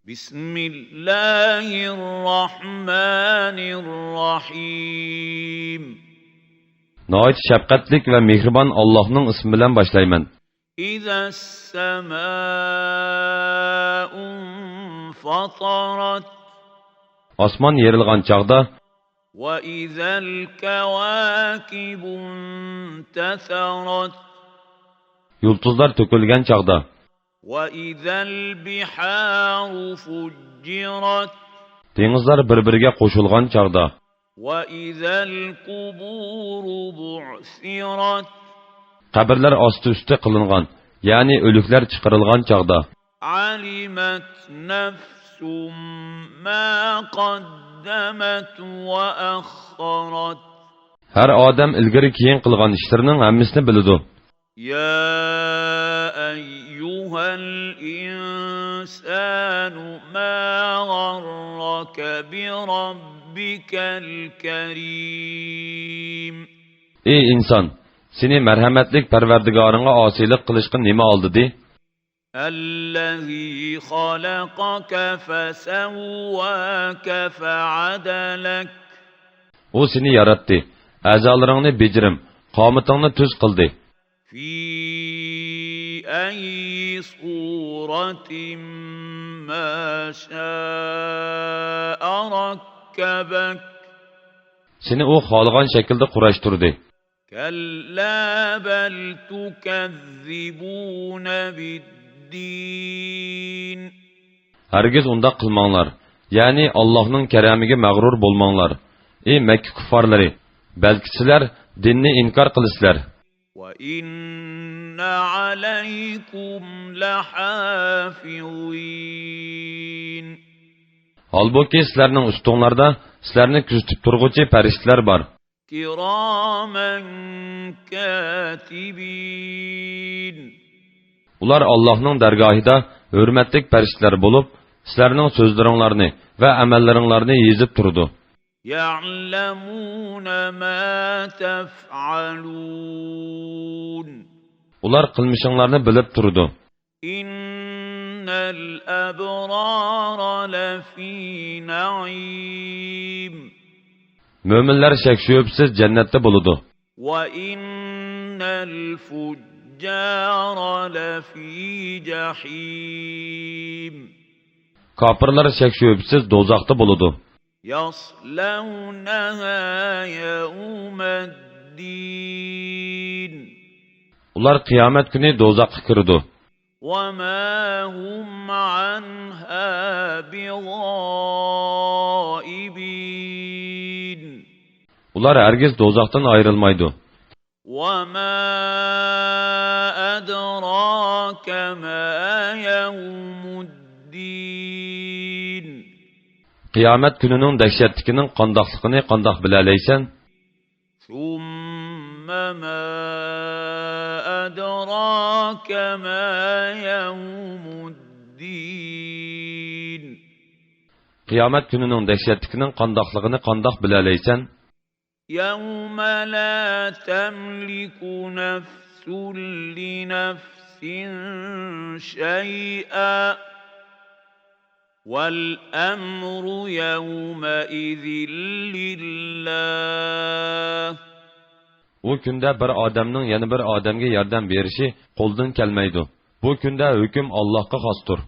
بسم الله الرحمن الرحيم Nəhayət şəfqətlik və mehriban Allah'ın ismi ilə başlayman. إذا السماء انفطرت Osmon yerilgan çağda, وإذا الكواكب انتثرت yıldızlar tökülgen çağda, وإذا البحار فجرت denizler bir-biriga qo'shilgan çağda, وإذا القبور بعثرت qabrlar osti-usti qilingan, ya'ni o'liklar chiqarilgan çağda, علمت نفس ما قدمت وأخرت har odam ilgari keyin qilgan ishlarining hammasini biladi. يا أيها الإنسان ما غرك بربك الكريم Ey inson, seni merhametlik Parvardigoringga osiylik qilishga nima oldi? الذي خلقك فسواك فعدلك O seni yaratdi, a'zolaringni bejirim, qomatingni tuz qildi. في أي صورة ما شاء ركبك Seni o xohlagan shaklda qurashtirdi. كلا بل تكذبون بالدين Hargiz unda qilmanglar. Ya'ni Allohning karamiga mag'rur bo'lmanglar. Ey Makka kuffarlari, balki sizlar dinni inkor qilasizlar. وإن عليكم لحافظين Halbuki sizlarning ustinglarda sizlarni kuzatib turg'uvchi farishtalar bor. كراما كاتبين Ular Allohning dargohida hurmatli farishtalar bo'lib, sizlarning so'zlaringlarni va amallaringlarni yozib turdi. يعلمون ما تفعلون Ular qilmishinglarni bilib turdi. إن الأبرار لفي نعيم Mo'minlar shak shubsiz jannatda bo'ladi. وإن الفجار لفي جحيم Kofirlar shak shubsiz do'zaxda bo'ladi. يصلونها يوم الدين Ular qiyomat kuni do'zaxga kiradi. وما هم عنها بغائبين Ular hargiz do'zaxdan ayrilmaydi. وما أدراك ما يوم الدين Qiyomat kunining dahshatligining qandoqligini qandoq bilalaysan? ثم ما أدراك ما يوم الدين Qiyomat kunining dahshatligining qandoqligini qandoq bilalaysan? يوم لا تملك نفس لنفس شيئا والأمر يومئذ لله U kunda bir odamning yana bir odamga yordam berishi qo'ldan kelmaydi. Bu kunda hukm Allohga xosdir.